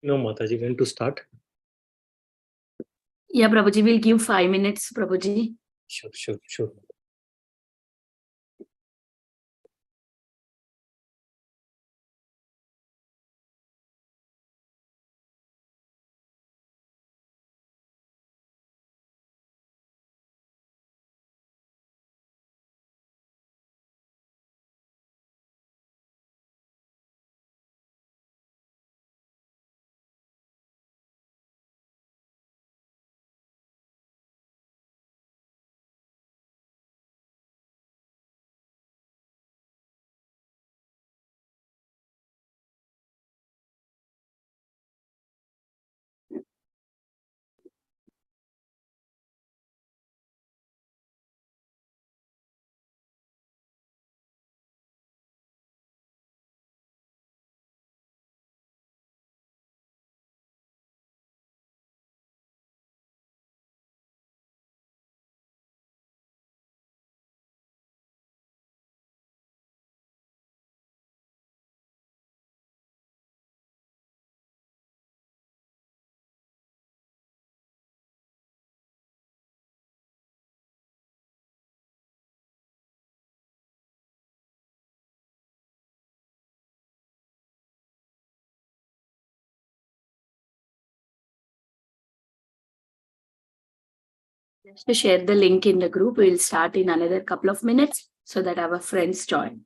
No, Mataji, when to start? Yeah, Prabhuji, we'll give 5 minutes, Prabhuji. Sure. Just to share the link in the group, we'll start in another couple of minutes so that our friends join.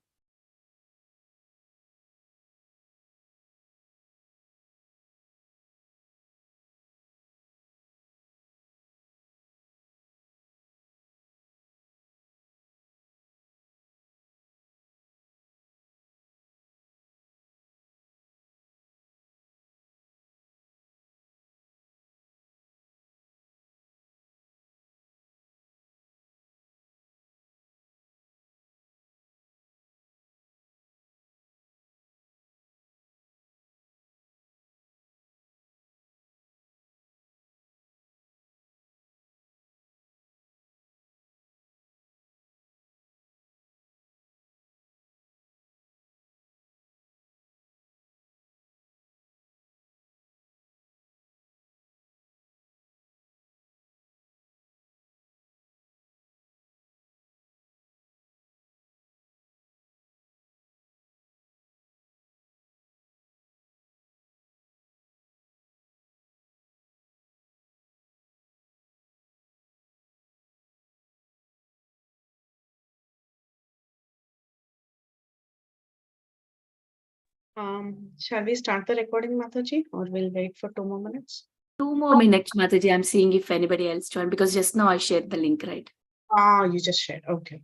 Shall we start the recording, Mataji, or we'll wait for 2 more minutes? 2 more minutes, Mataji. I'm seeing if anybody else joined because just now I shared the link, right? You just shared. Okay.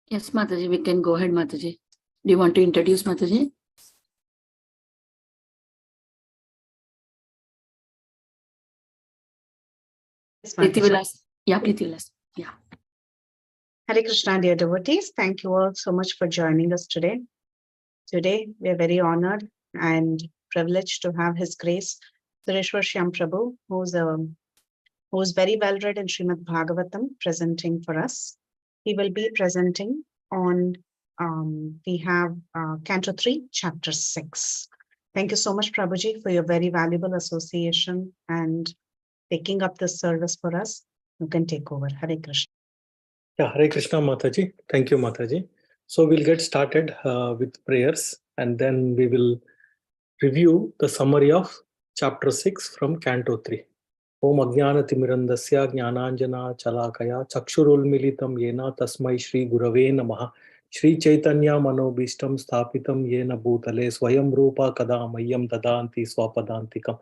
Yes, Mataji, we can go ahead, Mataji. Do you want to introduce Mataji? Yes, Preeti Mataji. Vilas. Yeah, Preeti Vilas. Yeah. Hare Krishna, dear devotees. Thank you all so much for joining us today. Today, we are very honored and privileged to have His Grace, Sureswar Shyam Prabhu, who's a who is very well read in Srimad Bhagavatam, presenting for us. He will be presenting on, we have Canto 3, Chapter 6. Thank you so much, Prabhuji, for your very valuable association and taking up this service for us. You can take over. Hare Krishna. Yeah, Hare Krishna, Mataji. Thank you, Mataji. So we'll get started with prayers, and then we will review the summary of Chapter 6 from Canto 3. Om Ajnana Timirandasya Jnananjana Chalakaya Chakshurul Militam Yena Tasmai Shri Gurave Namaha Shri Chaitanya Manobishtam Sthapitam Yena Bhutale Swayam Rupa Kada Mayam Dadanti Swapadantikam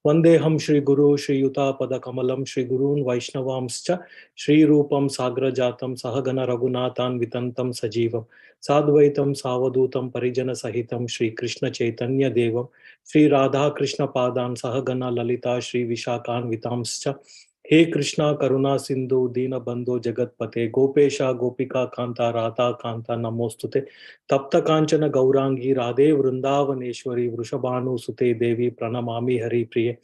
Vandeham Shri Guru Shri Yuta Pada Kamalam Shri Gurun Vaishnavamscha Shri Rupam Sagra Jatam Sahagana Raghunathan Vitantam Sajivam Sadvaitam Savadutam Parijana Sahitam Shri Krishna Chaitanya Devam Shri Radha Krishna Padan Sahagana Lalita Shri Vishakan Vitamscha He Krishna Karuna Sindhu Dina Bandhu Jagatpate Gopesha Gopika Kanta Radha Kanta Namostute Tapta Kanchana Gaurangi Radhe Vrindavaneshwari Vrushabhanu Sute Devi Pranamami Hari Priye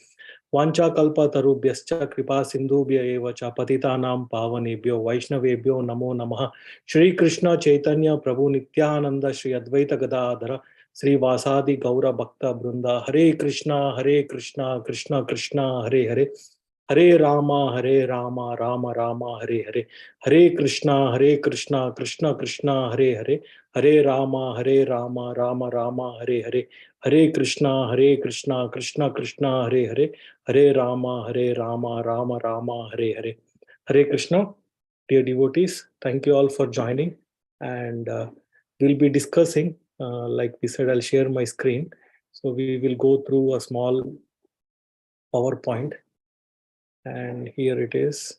Vancha Kalpa Tarubhyascha Kripa Sindhubhya Eva Cha Patitanam Pavanebhyo Vaishnavebhyo Namo Namaha Shri Krishna Chaitanya Prabhu Nityananda Shri Advaita Gadadhara Sri Vasadi Gaura Bhakta Brunda Hare Krishna Krishna Krishna Hare Hare Hare Rama Rama Rama Hare Hare Hare Krishna Krishna Krishna Hare Hare Hare Rama Rama Rama Hare Hare Hare Krishna Krishna Krishna Hare Hare Hare Rama Rama Rama Hare Hare Hare Krishna. Dear devotees, thank you all for joining, and we'll be discussing, like we said, I'll share my screen. So we will go through a small PowerPoint, and here it is.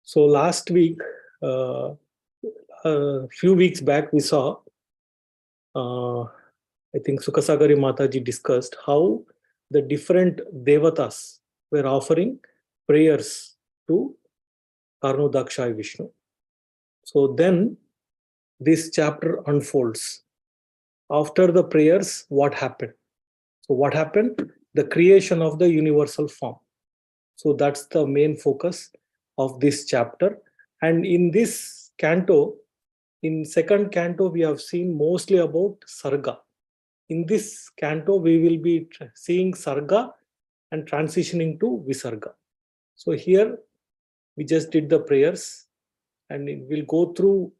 So last week, a few weeks back, we saw, I think Sukasagari Mataji discussed how the different devatas were offering prayers to Karnodaksha Vishnu. So then this chapter unfolds. After the prayers, what happened? So what happened? The creation of the universal form. So that's the main focus of this chapter. And in this canto, in second canto, we have seen mostly about Sarga. In this canto, we will be seeing Sarga and transitioning to Visarga. So here, we just did the prayers, and we'll go through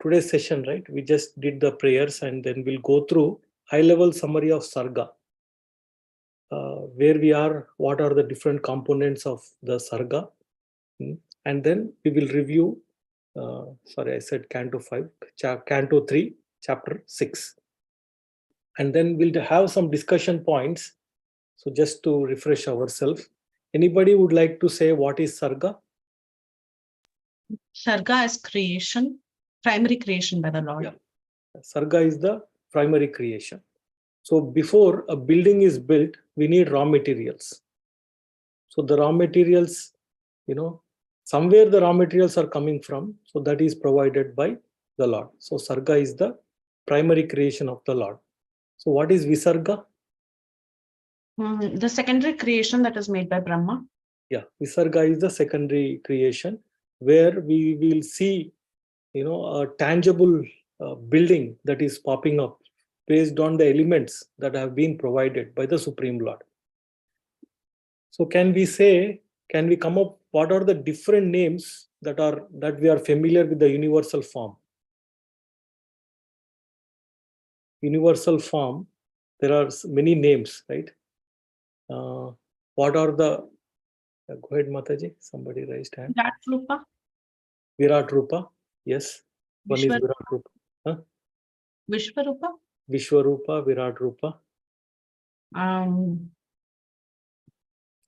today's session, right? We just did the prayers, and then we'll go through high-level summary of Sarga. Where we are, what are the different components of the Sarga, and then we will review, sorry, I said Canto 5, Canto 3, Chapter 6. And then we'll have some discussion points. So just to refresh ourselves, anybody would like to say what is Sarga? Sarga is creation, primary creation by the Lord. Yeah. Sarga is the primary creation. So before a building is built, we need raw materials. So the raw materials, somewhere the raw materials are coming from. So that is provided by the Lord. So Sarga is the primary creation of the Lord. So what is Visarga? The secondary creation that is made by Brahma. Yeah, Visarga is the secondary creation where we will see, a tangible building that is popping up based on the elements that have been provided by the Supreme Lord. So can we come up, what are the different names that we are familiar with the universal form? Universal form, there are many names, right? What are the, go ahead Mataji, somebody raised hand. Virat Rupa. Virat Rupa, yes. One is Virat Rupa. Huh? Vishwarupa. Vishwarupa, Virat Rupa.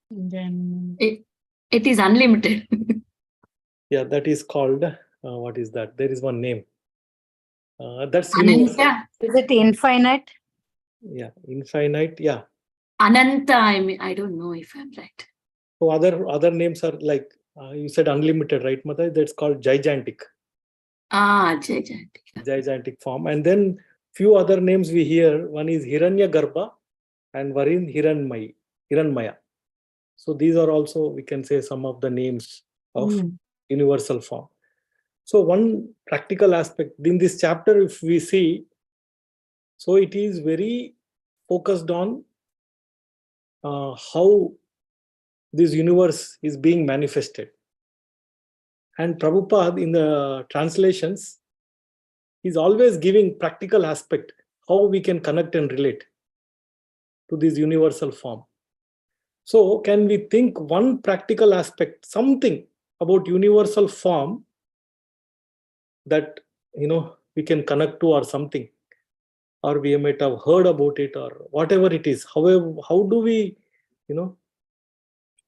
Then it is unlimited. Yeah, that is called, what is that? There is one name. That's Ananta. Is it infinite? Yeah, infinite, yeah. Ananta, I don't know if I'm right. So other names are like, you said unlimited, right, Mata? That's called gigantic. Gigantic. Gigantic form. And then few other names we hear. One is Hiranya Garbha and one is Hiranmaya. So these are also, we can say, some of the names of Mm. universal form. So one practical aspect in this chapter, if we see, so it is very focused on how this universe is being manifested. And Prabhupada in the translations is always giving practical aspect, how we can connect and relate to this universal form. So can we think one practical aspect, something about universal form that we can connect to, or something, or we might have heard about it, or whatever it is. However, how do we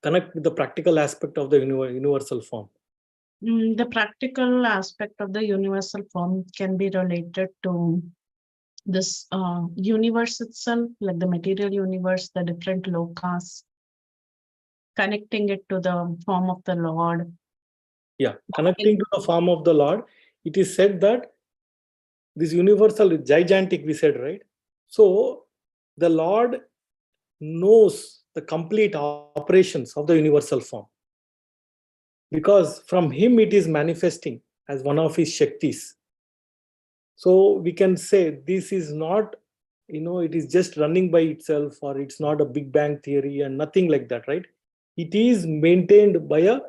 connect with the practical aspect of the universal form? The practical aspect of the universal form can be related to this universe itself, like the material universe, the different lokas, connecting it to the form of the Lord. Yeah, connecting to the form of the Lord. It is said that this universal is gigantic, we said, right? So the Lord knows the complete operations of the universal form, because from him it is manifesting as one of his Shaktis. So we can say this is not, it is just running by itself, or it's not a Big Bang theory and nothing like that, right? It is maintained by a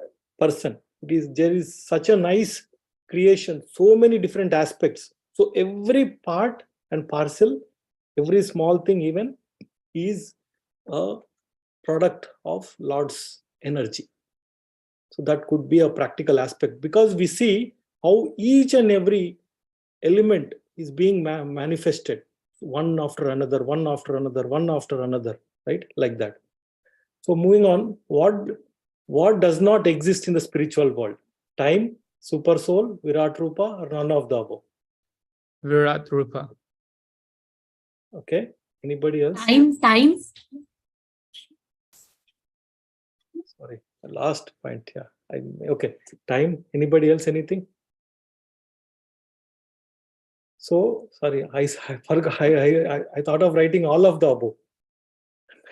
person. There is such a nice creation, so many different aspects. So every part and parcel, every small thing even, is a product of Lord's energy. So that could be a practical aspect, because we see how each and every element is being manifested, one after another, one after another, one after another, right? Like that. So moving on, what does not exist in the spiritual world? Time, super soul, Virat Rupa, or none of the above? Virat Rupa. Okay. Anybody else? Time. Sorry, the last point. Yeah. Okay. Time. Anybody else? Anything? So sorry, I forgot. I thought of writing all of the above.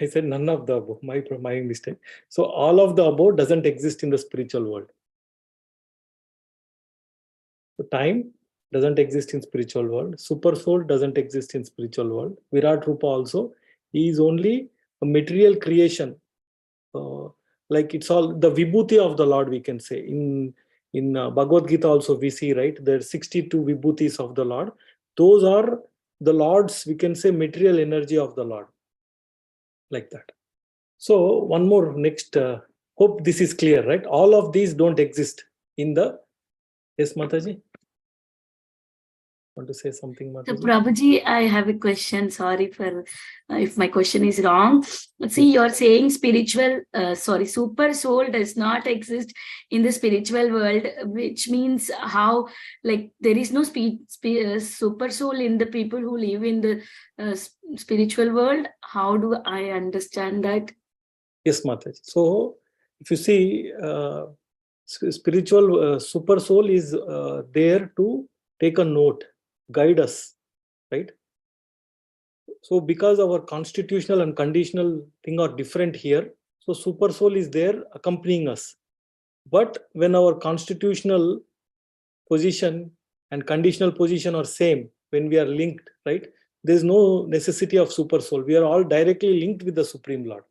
I said none of the above. My mistake. So all of the above doesn't exist in the spiritual world. So time doesn't exist in spiritual world. Super soul doesn't exist in spiritual world. Virat Rupa also, he is only a material creation. Like it's all the vibhuti of the Lord, we can say. In Bhagavad Gita also we see, right? There are 62 vibhutis of the Lord. Those are the Lord's, we can say, material energy of the Lord. Like that. So one more next. Hope this is clear, right? All of these don't exist in the. Yes, Mataji? Want to say something, So Mataji? Prabhuji, I have a question. Sorry for if my question is wrong. See, you're saying super soul does not exist in the spiritual world, which means how, like, there is no super soul in the people who live in the spiritual world. How do I understand that? Yes, Mataji. So if you see, spiritual super soul is there to take a note, guide us, right? So because our constitutional and conditional thing are different here, so super soul is there accompanying us. But when our constitutional position and conditional position are same, when we are linked, right, there's no necessity of super soul. We are all directly linked with the Supreme Lord.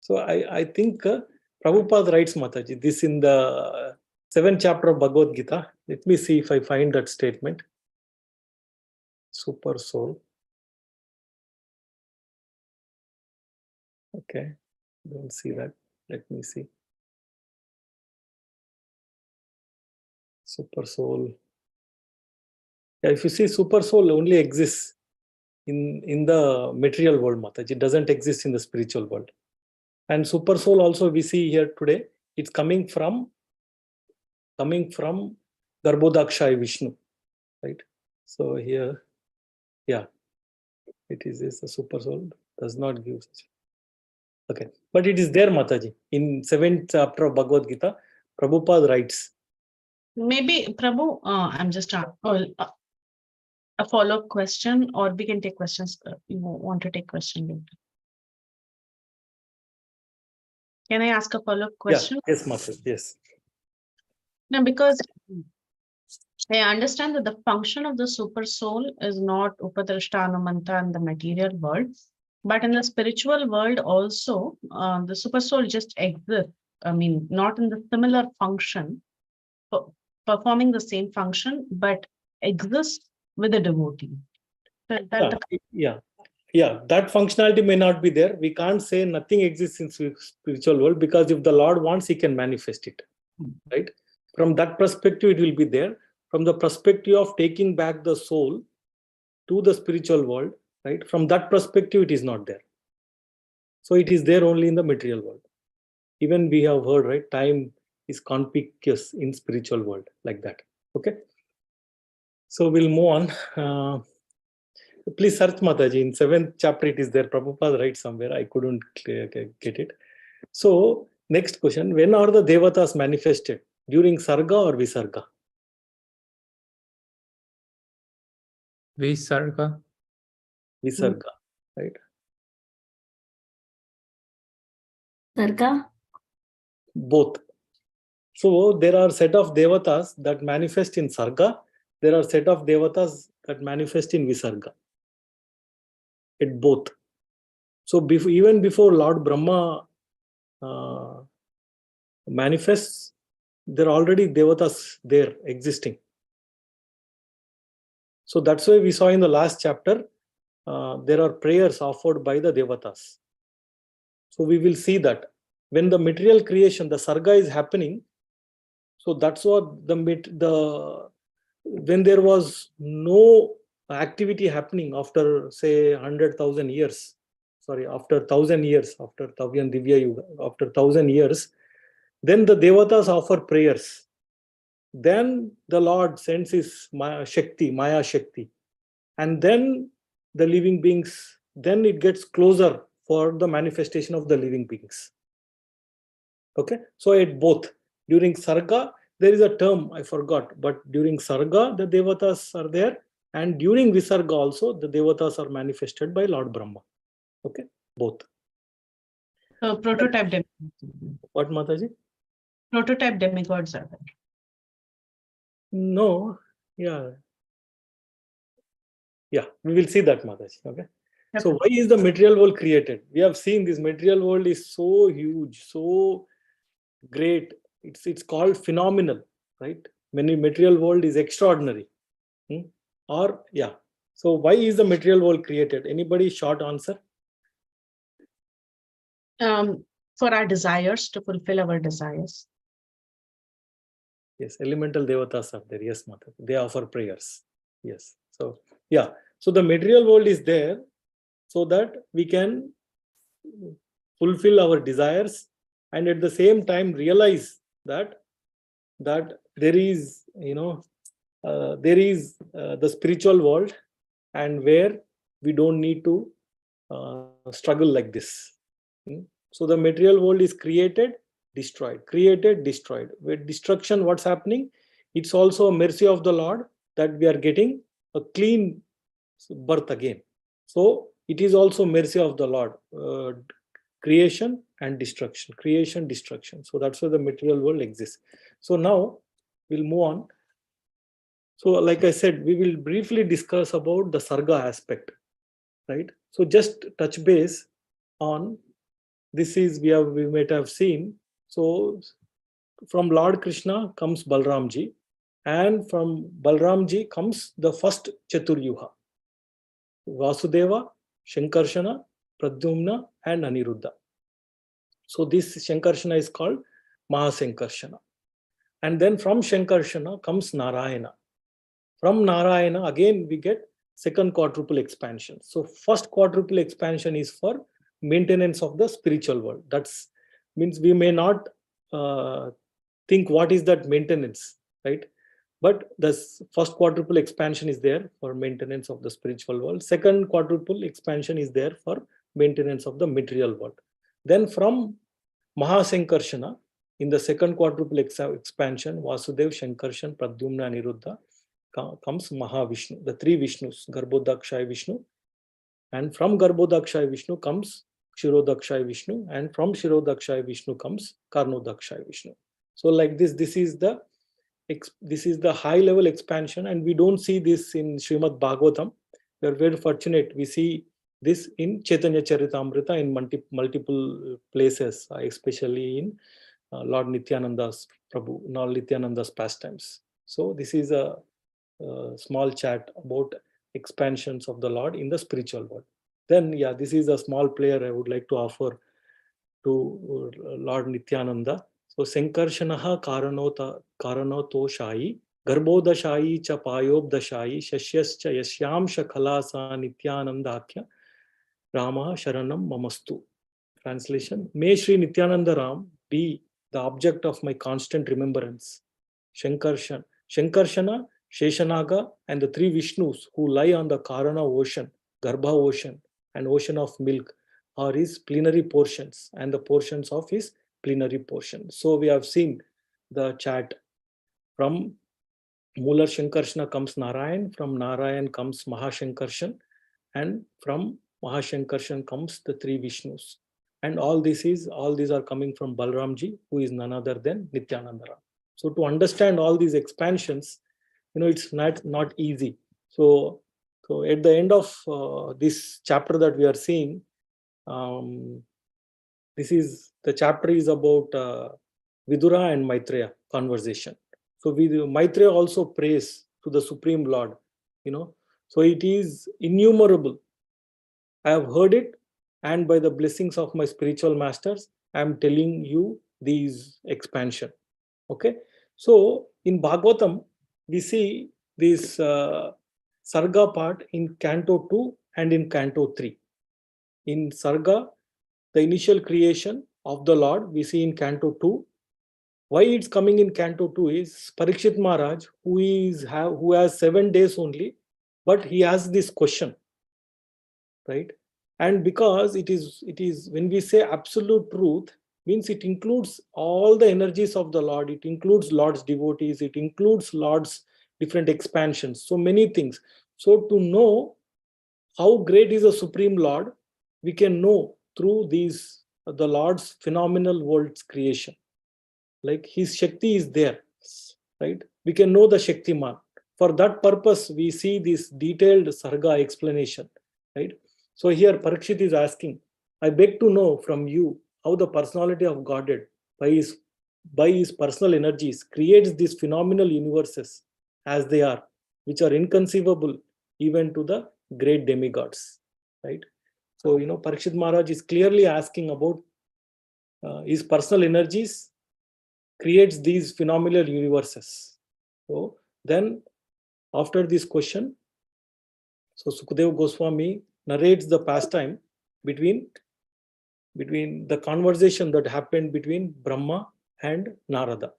So I think Prabhupada writes, Mataji, this in the 7th chapter of Bhagavad Gita. Let me see if I find that statement. Super soul. Okay, don't see that. Let me see. Super soul. Yeah, if you see, super soul only exists in the material world, Mataji. It doesn't exist in the spiritual world. And super soul also we see here today, it's coming from Garbhodakshaya Vishnu, right? So here, yeah, it is the super soul does not give such. Okay, but it is there, Mataji. In 7th chapter of Bhagavad Gita, Prabhupada writes. Maybe, Prabhu, I'm just a follow-up question, or we can take questions. You want to take question later? Can I ask a follow-up question? Yeah, yes, Mataji, yes. No, because I understand that the function of the super soul is not Upadrashtanumanta in the material world, but in the spiritual world also, the super soul just exists. I mean, not in the similar function, performing the same function, but exists with a devotee. So is that Yeah, that functionality may not be there. We can't say nothing exists in spiritual world, because if the Lord wants, he can manifest it, right? From that perspective, it will be there. From the perspective of taking back the soul to the spiritual world, right? From that perspective, it is not there. So it is there only in the material world. Even we have heard, right? Time is conspicuous in spiritual world, like that. Okay. So we'll move on. Please search, Mataji. In 7th chapter, it is there. Prabhupada writes somewhere. I couldn't get it. So next question: when are the devatas manifested? During Sarga or Visarga? Visarga. Visarga, right? Sarga? Both. So there are set of devatas that manifest in Sarga. There are set of devatas that manifest in Visarga. It both. So even before Lord Brahma manifests, there are already devatas there existing. So that's why we saw in the last chapter, there are prayers offered by the devatas. So we will see that when the material creation, the Sarga is happening, so that's what when there was no activity happening after, say, 100,000 years, sorry, after 1,000 years, after Tavyan Divya Yuga, after 1,000 years, then the devatas offer prayers. Then the Lord sends his Maya Shakti, and then the living beings, then it gets closer for the manifestation of the living beings. Okay, so at both, during Sarga, there is a term I forgot, but during Sarga, the devatas are there, and during Visarga also, the devatas are manifested by Lord Brahma. Okay, both. So prototype demigods. What, Mataji? Prototype demigods are there. No, yeah, we will see that, Mataji. Okay. So why is the material world created? We have seen this material world is so huge, so great. It's called phenomenal, right? Many material world is extraordinary. Or yeah. So why is the material world created? Anybody short answer? For our desires, to fulfill our desires. Yes, elemental devatas are there. Yes, Mata. They offer prayers. Yes. So yeah. So the material world is there so that we can fulfill our desires, and at the same time realize that there is, there is the spiritual world, and where we don't need to struggle like this. So the material world is created, destroyed, created, destroyed. With destruction, what's happening? It's also a mercy of the Lord that we are getting a clean birth again. So it is also mercy of the Lord. Creation and destruction, creation, destruction. So that's why the material world exists. So now we'll move on. So like I said, we will briefly discuss about the Sarga aspect, right? So just touch base on this. Is we might have seen. So from Lord Krishna comes Balramji, and from Balramji comes the first Chaturyuha: Vasudeva, Shankarshana, Pradyumna, and Aniruddha. So this Shankarshana is called Mahasankarshana. And then from Shankarshana comes Narayana. From Narayana, again, we get second quadruple expansion. So first quadruple expansion is for maintenance of the spiritual world. That's means we may not think what is that maintenance, right? But the first quadruple expansion is there for maintenance of the spiritual world. Second quadruple expansion is there for maintenance of the material world. Then from Mahasankarshana, in the second quadruple expansion, Vasudev, Shankarshan, Pradyumna, Aniruddha, comes Mahavishnu, the three Vishnus, Garbhodakshay Vishnu. And from Garbhodakshay Vishnu comes Shirodakshay Vishnu, and from Shirodakshay Vishnu comes Karnodakshay Vishnu. So like this is the high level expansion, and we don't see this in Srimad Bhagavatam. We are very fortunate. We see this in Chaitanya Charitamrita in multiple places, especially in Lord Nityananda's pastimes. So this is a small chat about expansions of the Lord in the spiritual world. Then, yeah, this is a small prayer I would like to offer to Lord Nityananda. So, Sankarshanaha Karanotoshayi, Garbodashayi cha Payobdashayi, Shashyascha Yashyamsha Khalasa Nityanandakya, Rama Sharanam Mamastu. Translation: May Sri Nityananda Ram be the object of my constant remembrance. Shankarshana, Sheshanaga, and the three Vishnus who lie on the Karana ocean, Garbha ocean, and ocean of milk are his plenary portions and the portions of his plenary portion. So we have seen the chat. From Mular Shankarshana comes Narayan, from Narayan comes Mahashankarshan, and from Mahashankarshan comes the three Vishnus. And all these are coming from Balramji, who is none other than Nityananda Ram. So to understand all these expansions, it's not easy. So at the end of this chapter that we are seeing, the chapter is about Vidura and Maitreya conversation. So Maitreya also prays to the Supreme Lord, So it is innumerable. I have heard it, and by the blessings of my spiritual masters, I am telling you these expansion. Okay. So in Bhagavatam, we see this Sarga part in Canto 2 and in Canto 3. In Sarga, the initial creation of the Lord, we see in Canto 2. Why it's coming in Canto 2 is Parikshit Maharaj, who has 7 days only, but he has this question, right? And because it is when we say absolute truth, means it includes all the energies of the Lord, it includes Lord's devotees, it includes Lord's different expansions, so many things. So to know how great is the Supreme Lord, we can know through the Lord's phenomenal world's creation. Like his Shakti is there, right? We can know the Shaktiman. For that purpose, we see this detailed Sarga explanation, right? So here Parikshit is asking, I beg to know from you how the personality of Godhead by his personal energies creates these phenomenal universes as they are, which are inconceivable even to the great demigods, right? So, Parikshit Maharaj is clearly asking about his personal energies creates these phenomenal universes. So then after this question, so Sukadeva Goswami narrates the pastime between the conversation that happened between Brahma and Narada.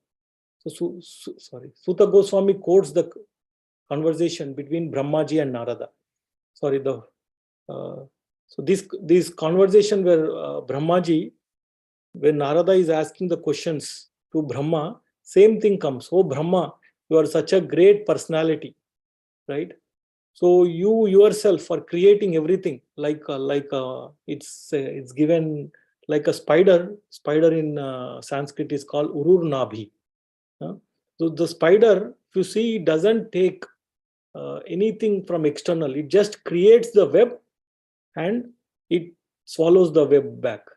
So Suta Goswami quotes the conversation between Brahmaji and Narada. So this conversation where Brahmaji, when Narada is asking the questions to Brahma, same thing comes. Oh Brahma, you are such a great personality, right? So you yourself are creating everything it's given like a spider. Spider in Sanskrit is called Urur Nabhi. So the spider, if you see, it doesn't take anything from external. It just creates the web and it swallows the web back.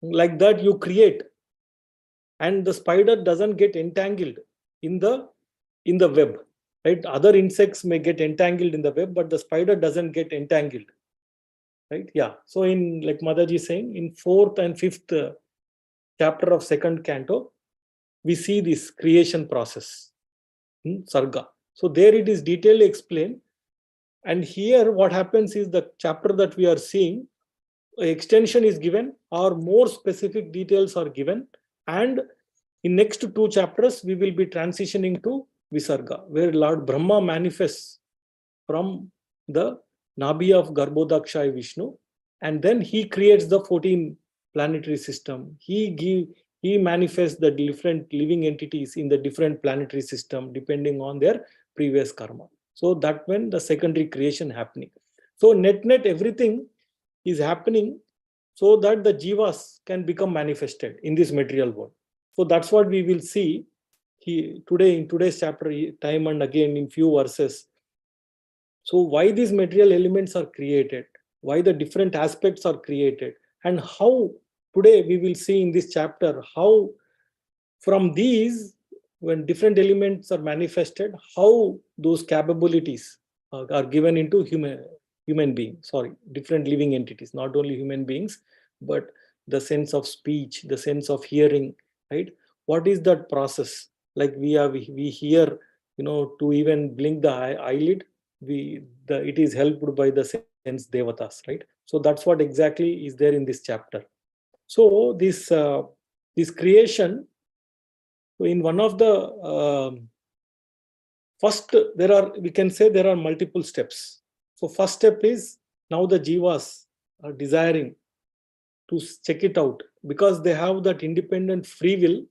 Like that you create, and the spider doesn't get entangled in the web. Right? Other insects may get entangled in the web, but the spider doesn't get entangled. Right? Yeah. So in, like Mataji is saying, in 4th and 5th chapter of 2nd canto, we see this creation process in Sarga. So there it is detailedly explained. And here what happens is the chapter that we are seeing, extension is given or more specific details are given. And in next 2 chapters, we will be transitioning to Visarga, where Lord Brahma manifests from the Nabi of Garbhodakshay Vishnu, and then he creates the 14 planetary system. He manifests the different living entities in the different planetary system depending on their previous karma. So that when the secondary creation happening. So net everything is happening so that the jivas can become manifested in this material world. So that's what we will see today in today's chapter, time and again in few verses. So why these material elements are created, why the different aspects are created, and how today we will see in this chapter how from these, when different elements are manifested, how those capabilities are given into human beings, different living entities, not only human beings, but the sense of speech, the sense of hearing, right? What is that process? Like we hear, to even blink the eyelid, it is helped by the sense devatas, right? So that's what exactly is there in this chapter. So this creation, in one of the first, we can say there are multiple steps. So first step is, now the jivas are desiring to check it out, because they have that independent free will.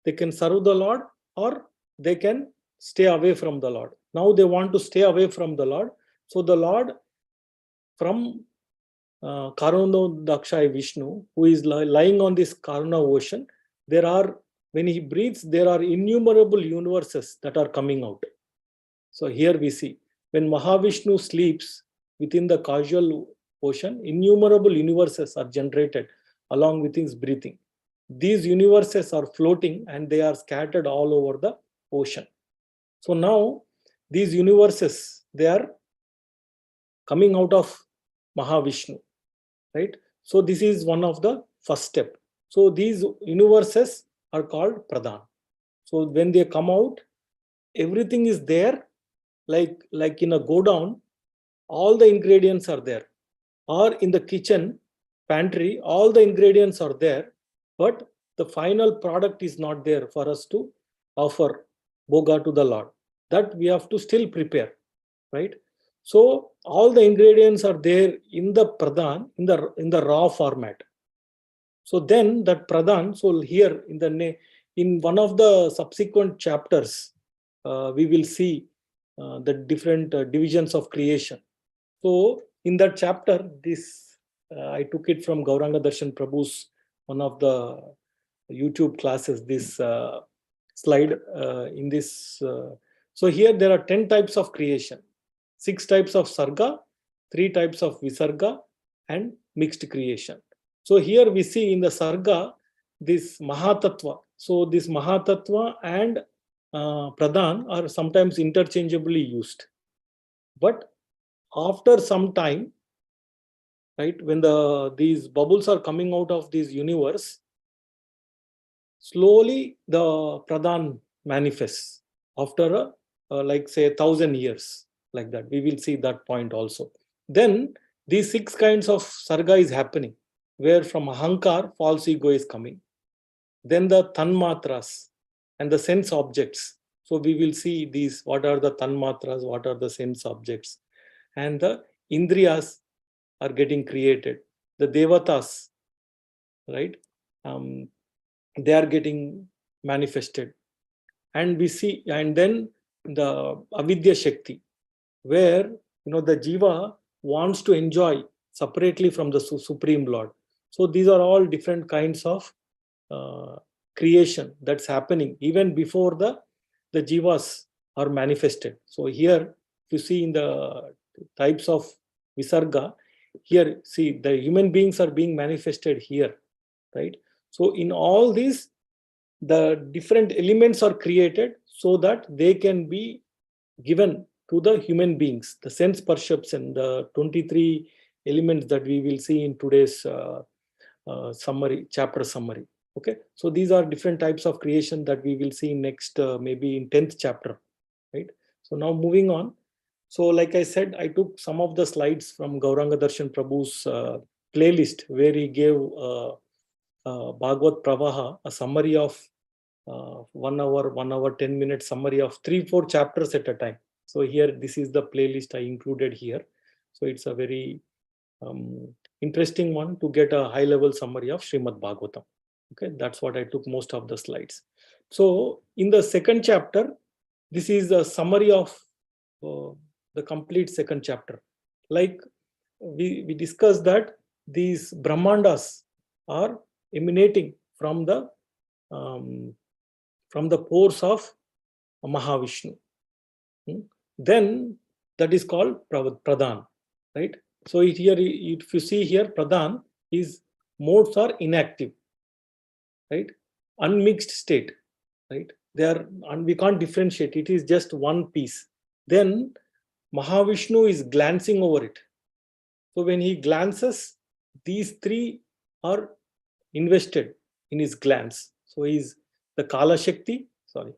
They can serve the Lord or they can stay away from the Lord. Now they want to stay away from the Lord. So the Lord, from Karuna Dakshai Vishnu, who is lying on this Karuna ocean, when he breathes, there are innumerable universes that are coming out. So here we see, when Mahavishnu sleeps within the causal ocean, innumerable universes are generated along with his breathing. These universes are floating and they are scattered all over the ocean. So now these universes, they are coming out of Mahavishnu, right? So this is one of the first step. So these universes are called Pradhan. So when they come out, everything is there, like in a go down, all the ingredients are there. Or in the kitchen, pantry, all the ingredients are there, but the final product is not there for us to offer Bhoga to the Lord. That we have to still prepare, right? So all the ingredients are there in the Pradhan, in the raw format. So then that Pradhan, so here in one of the subsequent chapters, we will see the different divisions of creation. So in that chapter, I took it from Gauranga Darshan Prabhu's one of the YouTube classes, this slide in this. So here there are 10 types of creation, 6 types of sarga, 3 types of visarga, and mixed creation. So here we see in the sarga, this Mahatattva. So this Mahatattva and Pradhan are sometimes interchangeably used. But after some time, right, when these bubbles are coming out of this universe, slowly the Pradhan manifests after like say 1,000 years, like that. We will see that point also. Then these 6 kinds of sarga is happening, where from Ahankar, false ego is coming. Then the Tanmatras and the sense objects. So we will see these, what are the Tanmatras, what are the sense objects. And the Indriyas are getting created. The Devatas, right? They are getting manifested. And we see, and then the Avidya Shakti, where the Jiva wants to enjoy separately from the Supreme Lord. So these are all different kinds of creation that's happening even before the Jivas are manifested. So here, if you see in the types of Visarga, here, see, the human beings are being manifested here, right? So in all these, the different elements are created so that they can be given to the human beings, the sense perception, the 23 elements that we will see in today's chapter summary. Okay, so these are different types of creation that we will see next, maybe in 10th chapter, right? So now moving on. So like I said, I took some of the slides from Gauranga Darshan Prabhu's playlist, where he gave Bhagavad Pravaha, a summary of 1 hour, 10 minute summary of 3-4 chapters at a time. So here, this is the playlist I included here. So it's a very interesting one to get a high level summary of Srimad Bhagavatam. Okay, that's what I took most of the slides. So in the second chapter, this is a summary of the complete second chapter. Like we discussed that these Brahmandas are emanating from the pores of Mahavishnu. Then that is called Pradhan, right? So here, if you see here, Pradhan is modes are inactive, right? Unmixed state, right? They are, and we can't differentiate. It is just one piece. Then Mahavishnu is glancing over it. So when he glances, these three are invested in his glance. So he's the Kala Shakti. Sorry.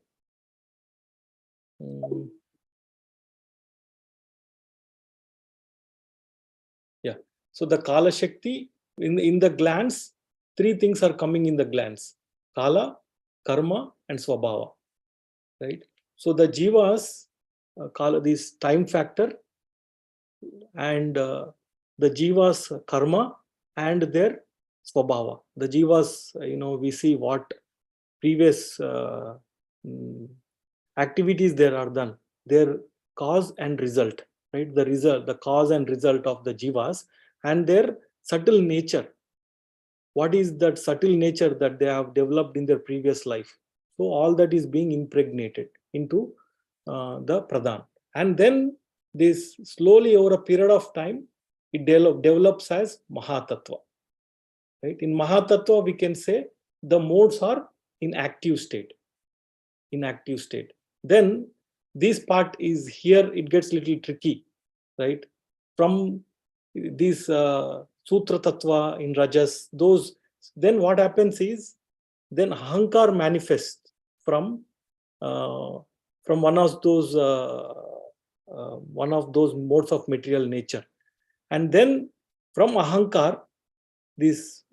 Yeah. So the Kala Shakti in the glance, three things are coming in the glance: Kala, Karma, and Swabhava. Right. So the Jivas, Kala, this time factor, and the Jiva's karma and their Swabhava. The Jivas, we see what previous activities there are done, their cause and result, right? The result, the cause and result of the Jivas and their subtle nature. What is that subtle nature that they have developed in their previous life? So all that is being impregnated into the Pradhan. And then this slowly over a period of time, it develops as Mahatattva. Right? In Mahatattva, we can say the modes are in active state. In active state. Then this part is here, it gets a little tricky, right? From this Sutra Tattva in Rajas, those, then what happens is, then Ahankar manifests from one of those modes of material nature. And then from Ahankar, this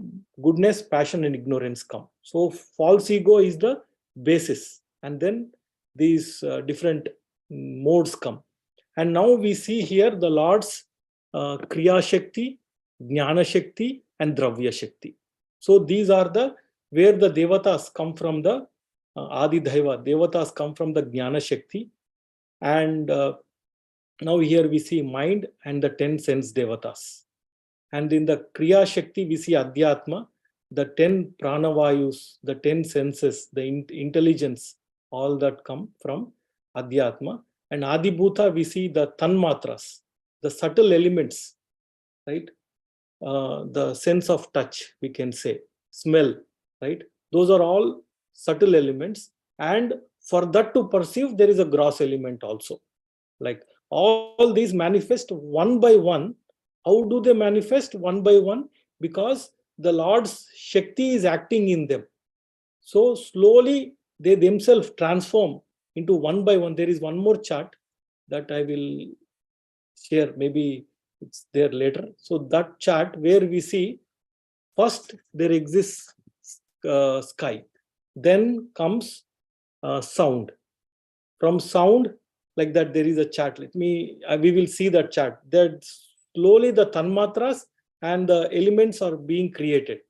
goodness, passion, and ignorance come. So false ego is the basis. And then these different modes come. And now we see here the Lord's Kriya Shakti, Jnana Shakti, and Dravya Shakti. So these are the where the Devatas come from, the Adi Daiva. Devatas come from the Jnana Shakti. And now here we see mind and the 10 sense Devatas. And in the Kriya Shakti, we see Adhyatma, the 10 pranavayus, the 10 senses, the intelligence, all that come from Adhyatma. And Adibhuta, we see the Tanmatras, the subtle elements, right? The sense of touch, we can say, smell, right? Those are all subtle elements. And for that to perceive, there is a gross element also. Like all these manifest one by one. How do they manifest one by one? Because the Lord's Shakti is acting in them. So slowly they themselves transform into one by one. There is one more chart that I will share. Maybe it's there later. So that chart where we see first there exists sky. Then comes sound. From sound, like that, there is a chart. We will see that chart. That slowly the tanmatras and the elements are being created.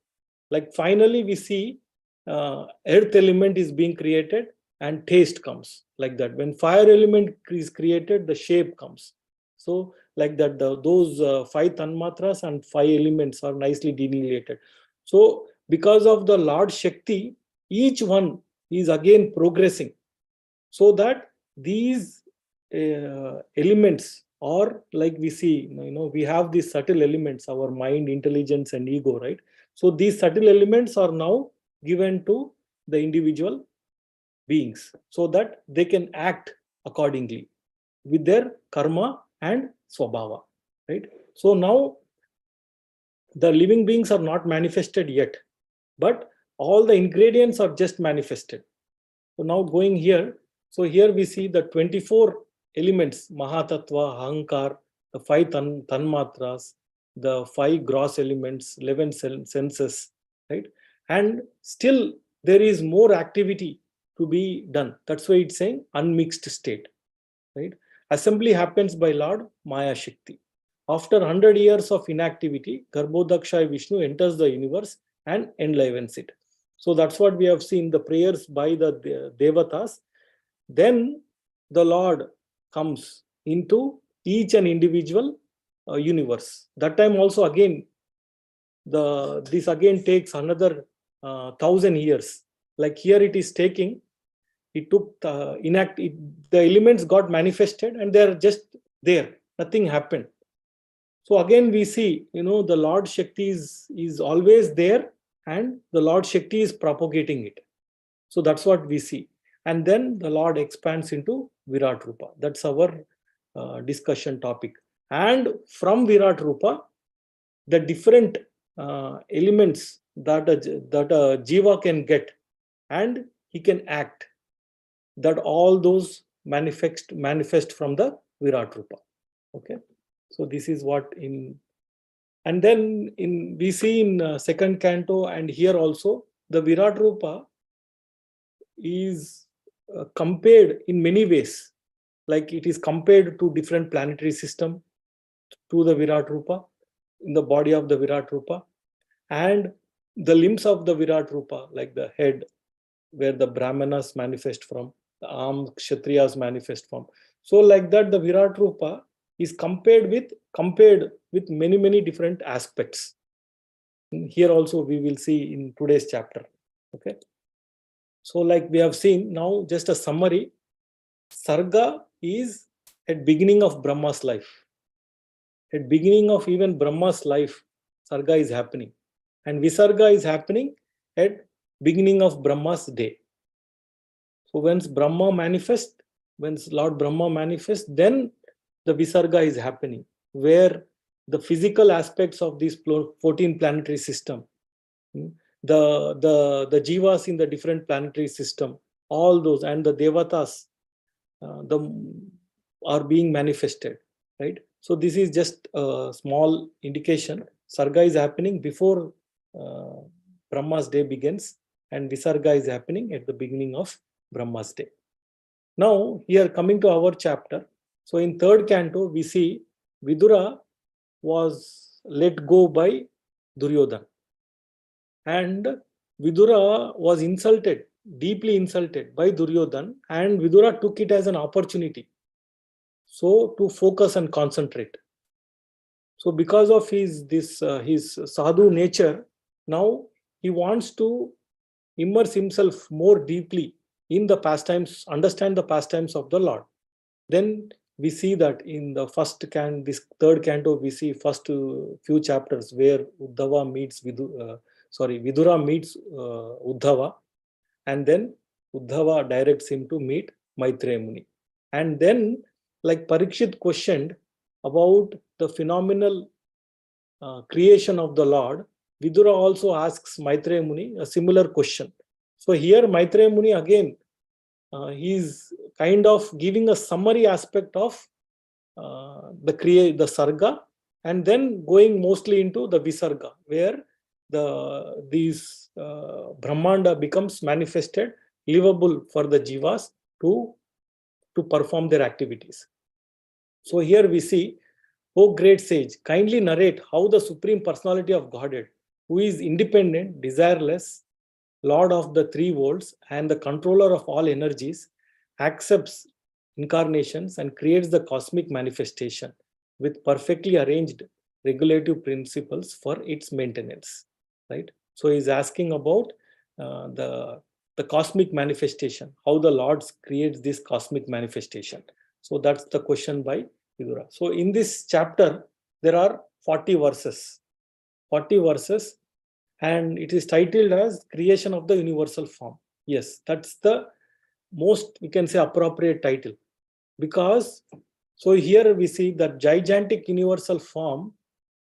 Like finally we see earth element is being created and taste comes, like that. When fire element is created, the shape comes. So like that, those 5 tanmatras and 5 elements are nicely delineated. So because of the Lord Shakti, each one is again progressing, so that these elements, or like we see, we have these subtle elements, our mind, intelligence, and ego, right? So these subtle elements are now given to the individual beings so that they can act accordingly with their karma and swabhava, right? So now the living beings are not manifested yet, but all the ingredients are just manifested. So now going here, so here we see the 24 elements: Mahatattva, Ahankar, the 5 tanmatras, the 5 gross elements, 11 senses, right? And still there is more activity to be done. That's why it's saying unmixed state, right? Assembly happens by Lord Maya Shakti. After 100 years of inactivity, Garbhodakshay Vishnu enters the universe and enlivens it. So that's what we have seen, the prayers by the Devatas. Then the Lord comes into each and individual universe. That time also again, this again takes another 1,000 years. Like here it is taking, it took the elements got manifested and they're just there, nothing happened. So again we see, the Lord Shakti is always there and the Lord Shakti is propagating it. So that's what we see. And then the Lord expands into Virat Rupa. That's our discussion topic. And from Virat Rupa, the different elements that a Jiva can get and he can act, that all those manifest from the Virat Rupa. Okay. So this is what and then we see in second canto and here also the Virat Rupa is compared in many ways. Like it is compared to different planetary system, to the Virat Rupa, in the body of the Virat Rupa, and the limbs of the Virat Rupa, like the head, where the Brahmanas manifest from, the arms, Kshatriyas manifest from. So like that, the Virat Rupa is compared with many different aspects. Here also we will see in today's chapter. Okay. So like we have seen now, just a summary, Sarga is at beginning of Brahma's life. At beginning of even Brahma's life, Sarga is happening. And Visarga is happening at beginning of Brahma's day. So when Lord Brahma manifests, then the Visarga is happening, where the physical aspects of this 14 planetary system, the Jivas in the different planetary system, all those, and the Devatas are being manifested, right? So this is just a small indication. Sarga is happening before Brahma's day begins, and Visarga is happening at the beginning of Brahma's day. Now, here coming to our chapter, so in third canto, we see Vidura was let go by Duryodhana. And Vidura was insulted, deeply insulted by Duryodhana, and Vidura took it as an opportunity. So to focus and concentrate. So because of his sadhu nature, now he wants to immerse himself more deeply in the pastimes, understand the pastimes of the Lord. Then we see that in the this third canto, we see first few chapters where Vidura meets Uddhava, and then Uddhava directs him to meet Maitreya Muni. And then, like Parikshit questioned about the phenomenal creation of the Lord, Vidura also asks Maitreya Muni a similar question. So here Maitreya Muni again, he is kind of giving a summary aspect of the Sarga, and then going mostly into the Visarga, where these Brahmanda becomes manifested, livable for the Jivas to perform their activities. So here we see, O great sage, kindly narrate how the Supreme Personality of Godhead, who is independent, desireless, Lord of the three worlds, and the controller of all energies, accepts incarnations and creates the cosmic manifestation with perfectly arranged regulative principles for its maintenance. Right? So he's asking about the cosmic manifestation, how the Lord creates this cosmic manifestation. So that's the question by Vidura. So in this chapter, there are 40 verses. 40 verses, and it is titled as Creation of the Universal Form. Yes, that's the most, we can say, appropriate title. Because, so here we see that gigantic universal form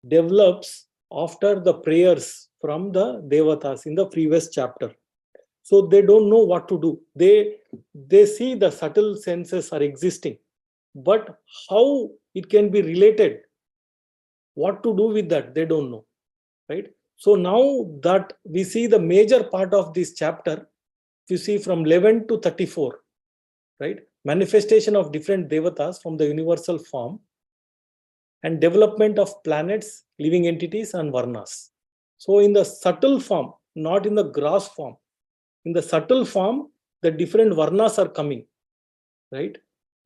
develops after the prayers from the Devatas in the previous chapter. So they don't know what to do. They see the subtle senses are existing, but how it can be related, what to do with that, they don't know, right? So now that we see the major part of this chapter, you see from 11 to 34, right? Manifestation of different devatas from the universal form and development of planets, living entities, and varnas. So in the subtle form, not in the gross form, in the subtle form, the different varnas are coming, right?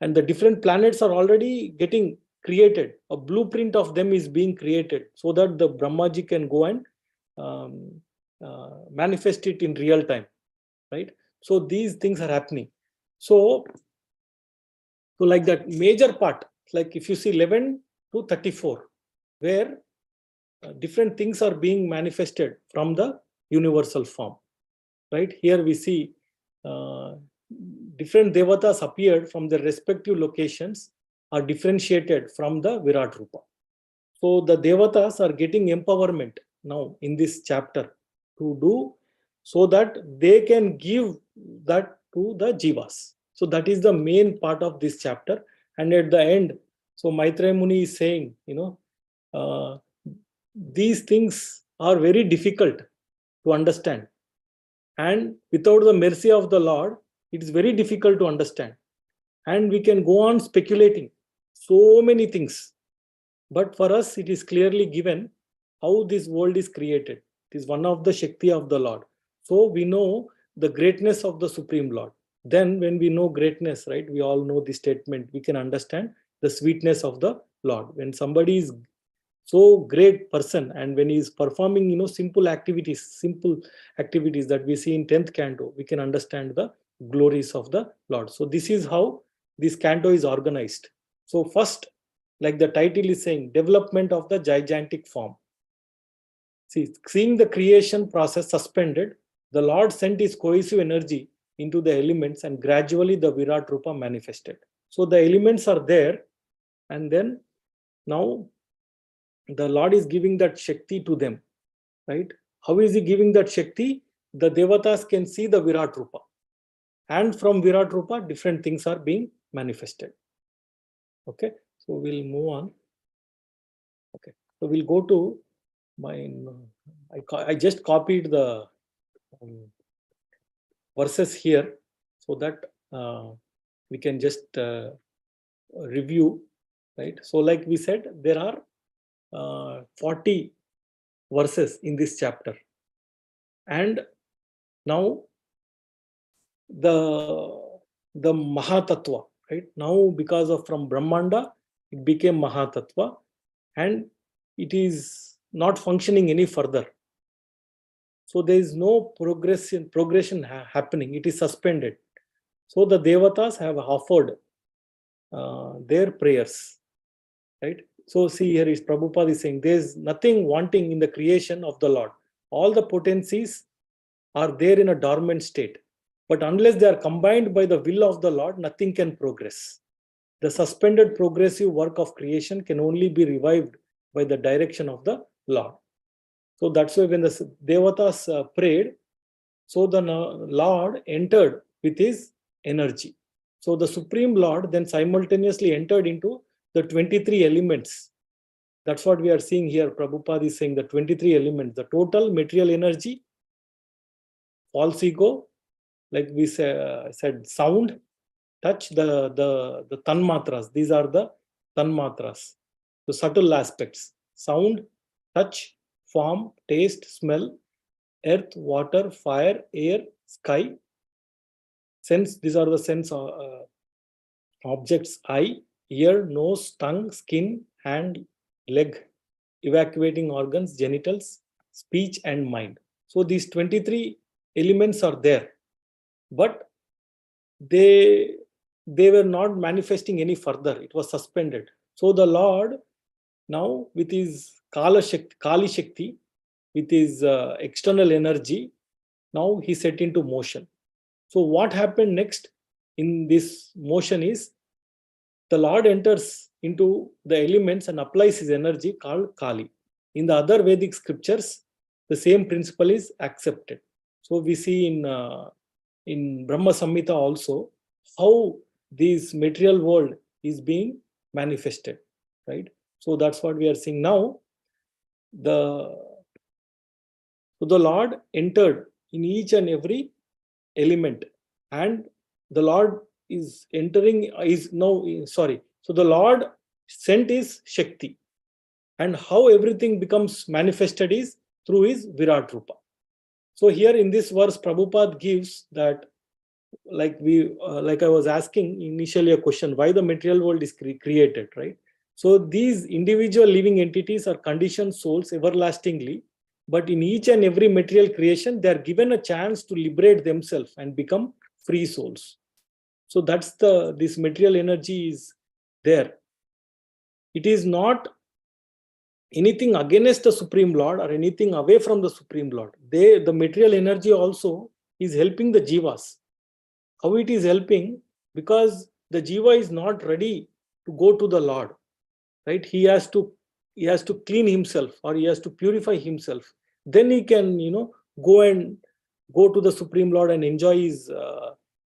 And the different planets are already getting created. A blueprint of them is being created so that the Brahmaji can go and manifest it in real time, right? So these things are happening. So like that major part, like if you see 11 to 34, where different things are being manifested from the universal form, right? Here we see different devatas appeared from their respective locations are differentiated from the Virat Rupa. So the devatas are getting empowerment now in this chapter to do so that they can give that to the jivas. So that is the main part of this chapter. And at the end, so Maitreya Muni is saying, these things are very difficult to understand. And without the mercy of the Lord, it is very difficult to understand. And we can go on speculating so many things. But for us, it is clearly given how this world is created. It is one of the Shakti of the Lord. So we know the greatness of the Supreme Lord. Then when we know greatness, right, we all know the statement, we can understand the sweetness of the Lord. When somebody is so great person and when he is performing, simple activities that we see in 10th canto, we can understand the glories of the Lord. So this is how this canto is organized. So first, like the title is saying, development of the gigantic form. Seeing the creation process suspended, the Lord sent his cohesive energy into the elements and gradually the Virat Rupa manifested. So the elements are there, and then now the Lord is giving that Shakti to them, right? How is he giving that Shakti? The Devatas can see the Virat Rupa. And from Virat Rupa, different things are being manifested. Okay, so we'll move on. Okay, so we'll go to my, I just copied the verses here so that we can just review, right? So like we said, there are 40 verses in this chapter. And now the Mahatattva, right? Now because of from Brahmanda, it became Mahatattva and it is not functioning any further. So there is no progression happening. It is suspended. So the Devatas have offered their prayers, right? So see here is Prabhupada is saying there is nothing wanting in the creation of the Lord. All the potencies are there in a dormant state. But unless they are combined by the will of the Lord, nothing can progress. The suspended progressive work of creation can only be revived by the direction of the Lord. So that's why when the Devatas prayed, so the Lord entered with his energy. So the Supreme Lord then simultaneously entered into the 23 elements. That's what we are seeing here. Prabhupada is saying the 23 elements, the total material energy, false ego, like we said, sound, touch, the tanmatras. These are the tanmatras, the subtle aspects: sound, touch, form, taste, smell, earth, water, fire, air, sky, sense. These are the sense objects: eye, ear, nose, tongue, skin, hand, leg, evacuating organs, genitals, speech, and mind. So these 23 elements are there, but they were not manifesting any further. It was suspended. So the Lord now with his Kali Shakti, with his external energy, now he set into motion. So what happened next in this motion is the Lord enters into the elements and applies his energy called Kali. In the other Vedic scriptures, the same principle is accepted. So we see in Brahma Samhita also how this material world is being manifested, right? So that's what we are seeing now. So the Lord entered in each and every element, and the Lord is entering, so the Lord sent his Shakti, and how everything becomes manifested is through his Virat Rupa. So here in this verse, Prabhupada gives that, like I was asking initially a question, why the material world is created, right? So these individual living entities are conditioned souls everlastingly but in each and every material creation, they are given a chance to liberate themselves and become free souls. So that's this material energy is there. It is not anything against the Supreme Lord or anything away from the Supreme Lord. The material energy also is helping the jivas. How it is helping? Because the jiva is not ready to go to the Lord, right? He has to clean himself, or he has to purify himself. Then he can, go to the Supreme Lord and enjoy his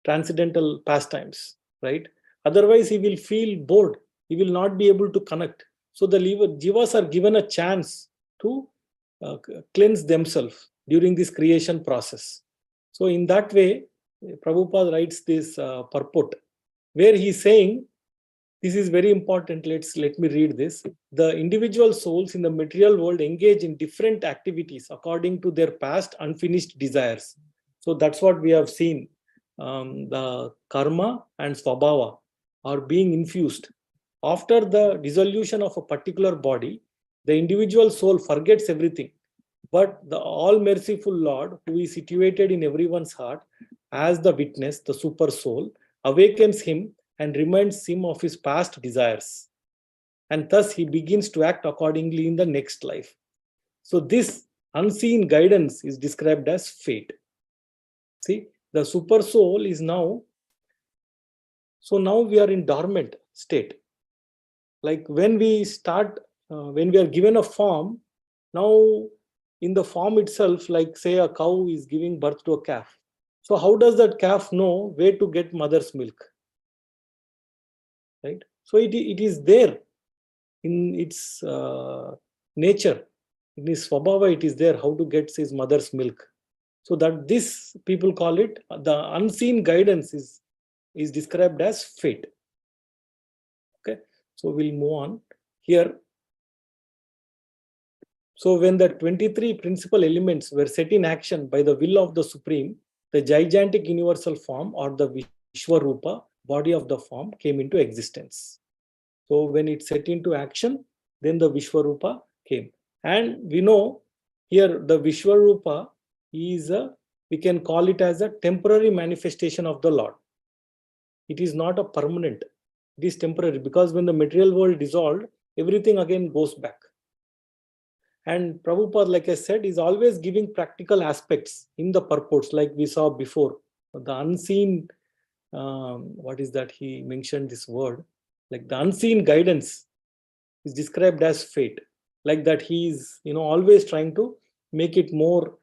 transcendental pastimes, right? Otherwise, he will feel bored. He will not be able to connect. So the jivas are given a chance to cleanse themselves during this creation process. So in that way, Prabhupada writes this purport, where he's saying, this is very important. Let me read this. The individual souls in the material world engage in different activities according to their past unfinished desires. So that's what we have seen. The karma and swabhava are being infused. After the dissolution of a particular body, the individual soul forgets everything. But the all-merciful Lord, who is situated in everyone's heart, as the witness, the super soul, awakens him and reminds him of his past desires. And thus he begins to act accordingly in the next life. So this unseen guidance is described as fate. See, the super soul is now, so now we are in dormant state. Like when we start, when we are given a form, now in the form itself, like say a cow is giving birth to a calf. So how does that calf know where to get mother's milk? Right? So it is there in its nature, in his swabhava, it is there how to get his mother's milk. So that this, people call it, the unseen guidance is described as fate. Okay, so we'll move on here. So when the 23 principal elements were set in action by the will of the Supreme, the gigantic universal form, or the Vishwa Rupa, body of the form, came into existence. So when it set into action, then the Vishwa Rupa came. And we know here the Vishwa Rupa is we can call it as a temporary manifestation of the Lord. It is not a permanent. It is temporary, because when the material world dissolved, everything again goes back. And Prabhupada, like I said, is always giving practical aspects in the purports, like we saw before. The unseen, what is that? He mentioned this word, like the unseen guidance is described as fate. Like that, he is, always trying to make it more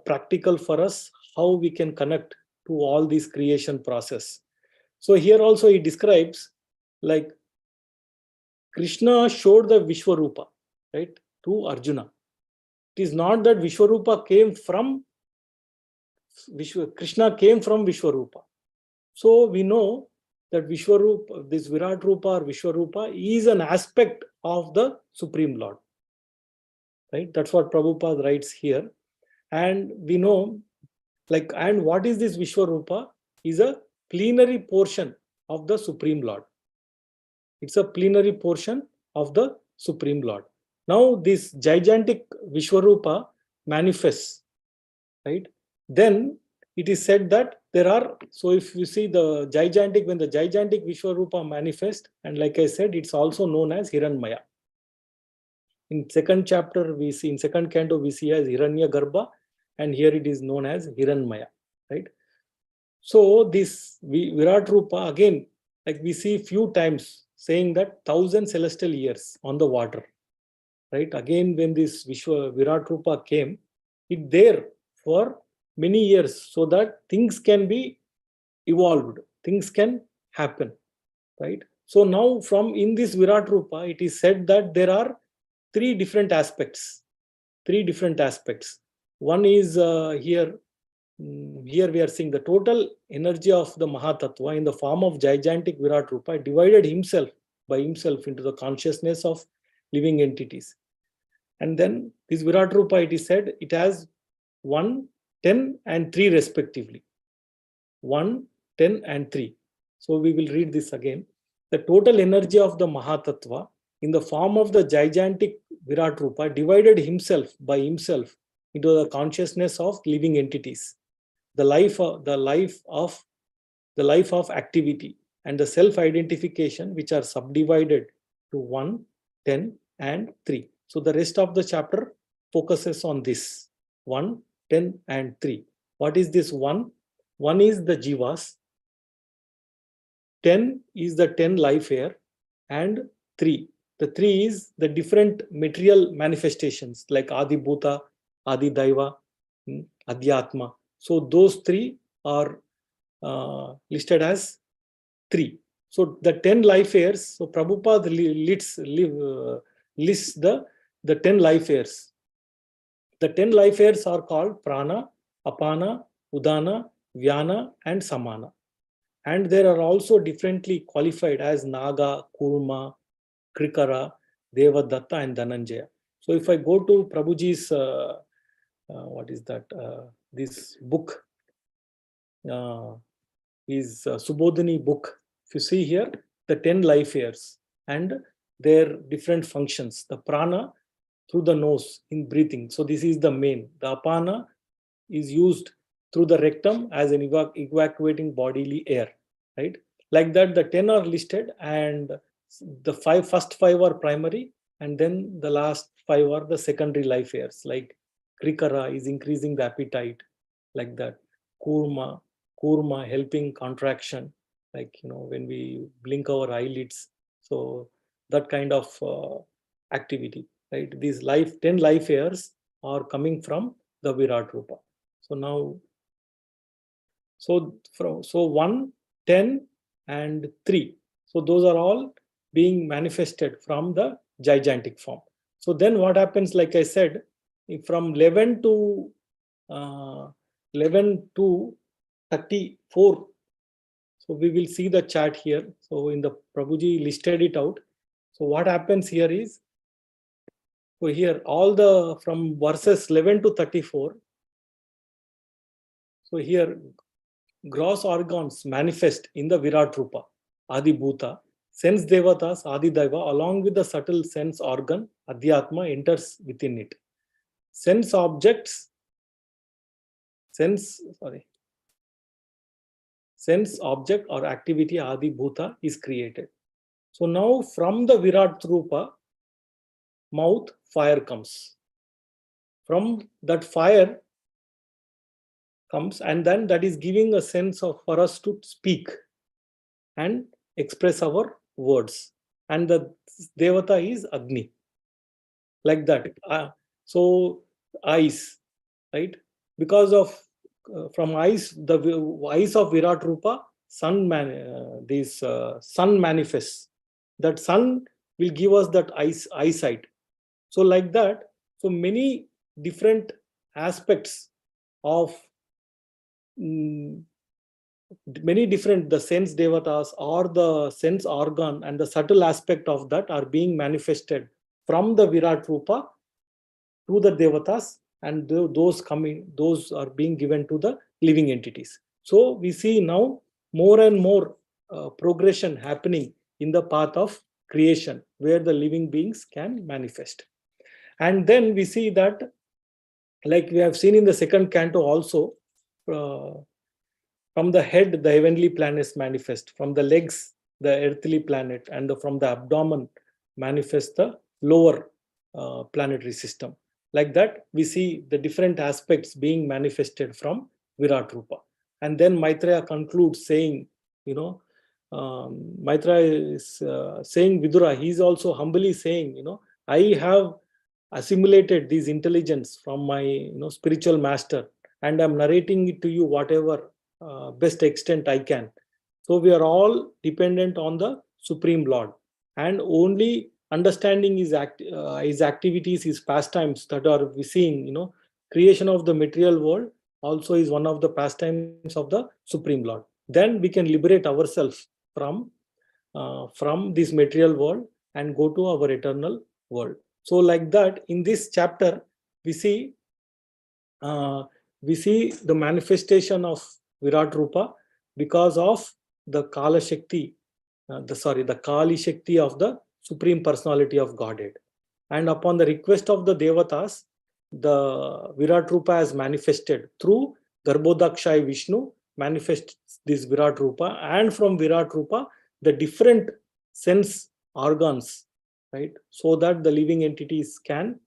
practical for us, how we can connect to all this creation process. So here also he describes, like Krishna showed the Vishwarupa, right, to Arjuna. It is not that Vishwarupa came from Krishna came from Vishwarupa. So we know that Vishwarupa, this Virat Rupa or Vishwarupa, is an aspect of the Supreme Lord. Right? That's what Prabhupada writes here. And we know, like, and what is this Vishwarupa? Is a plenary portion of the Supreme Lord. It's a plenary portion of the Supreme Lord. Now this gigantic Vishwarupa manifests, right? Then it is said that there are, so if you see the gigantic, when the gigantic Vishwarupa manifests, and like I said, it's also known as Hiranmaya. In second chapter, we see, in second canto, we see as Hiranya Garbha, and here it is known as Hiranmaya, right? So this Virat Rupa, again, like we see few times saying that 1,000 celestial years on the water, right? Again, when this Virat Rupa came, it there for many years so that things can be evolved, things can happen, right? So now from in this Virat Rupa, it is said that there are three different aspects. One is here we are seeing the total energy of the Mahatattva in the form of gigantic Virat Rupa divided by himself into the consciousness of living entities. And then this Virat Rupa, it is said, it has 1, 10 and 3 respectively. 1, 10 and 3. So we will read this again. The total energy of the Mahatattva in the form of the gigantic Virat Rupa, divided himself by himself into the consciousness of living entities, the life of activity, and the self-identification, which are subdivided to 1, 10, and 3. So the rest of the chapter focuses on this 1, 10, and 3. What is this 1? 1 is the jivas, 10 is the 10 life air, and 3. The 3 is the different material manifestations like Adi Bhuta, Adi Daiva, Adhyatma. So those 3 are listed as 3. So the 10 life airs, so Prabhupada lists the 10 life airs. The 10 life airs are called Prana, Apana, Udana, Vyana, and Samana. And there are also differently qualified as Naga, Kurma, Krikara, Devadatta, and Dhananjaya. So if I go to Prabhuji's, this book, is Subodhini book. If you see here, the 10 life airs and their different functions. The prana through the nose in breathing. So this is the main. The apana is used through the rectum as an evacuating bodily air, right? Like that, the 10 are listed, and the first five are primary, and then the last 5 are the secondary life airs. Like Krikara is increasing the appetite, like that. Kurma helping contraction, like when we blink our eyelids. So that kind of activity, right? These 10 life airs are coming from the Virat Rupa. So now, so 1, 10, and 3. So those are all being manifested from the gigantic form. So then what happens, like I said, from 11 to 34. So we will see the chart here. So in the Prabhuji listed it out. So what happens here is, so here all the from verses 11 to 34. So here gross organs manifest in the Virat Rupa, Adi Bhuta. Sense Devatas, Adi Daiva, along with the subtle sense organ, Adhyatma, enters within it. Sense object or activity Adi Bhuta is created. So now from the Virat Rupa mouth, fire comes. From that fire comes, and then that is giving a sense of for us to speak and express our words. And the Devata is Agni. Like that. So eyes, right? Because of from eyes, the eyes of Virat Rupa, sun manifests. That sun will give us that eyesight. So like that, so many different aspects of the sense devatas or the sense organ and the subtle aspect of that are being manifested from the Virat Rupa to the devatas, and those are being given to the living entities. So we see now more and more progression happening in the path of creation, where the living beings can manifest. And then we see that, like we have seen in the second canto also, from the head, the heavenly planets manifest. From the legs, the earthly planet, and from the abdomen manifest the lower planetary system. Like that, we see the different aspects being manifested from Virat Rupa. And then Maitreya concludes saying, Maitreya is saying Vidura, he is also humbly saying, I have assimilated this intelligence from my spiritual master, and I'm narrating it to you whatever best extent I can. So we are all dependent on the Supreme Lord, and only understanding his activities, his pastimes that are we seeing, creation of the material world also is one of the pastimes of the Supreme Lord. Then we can liberate ourselves from this material world and go to our eternal world. So like that, in this chapter, we see the manifestation of Virat Rupa because of the Kala Shakti, the Kali Shakti of the Supreme Personality of Godhead. And upon the request of the Devatas, the Virat Rupa has manifested through Garbhodakshay Vishnu, manifests this Virat Rupa, and from Virat Rupa, the different sense organs, right? So that the living entities can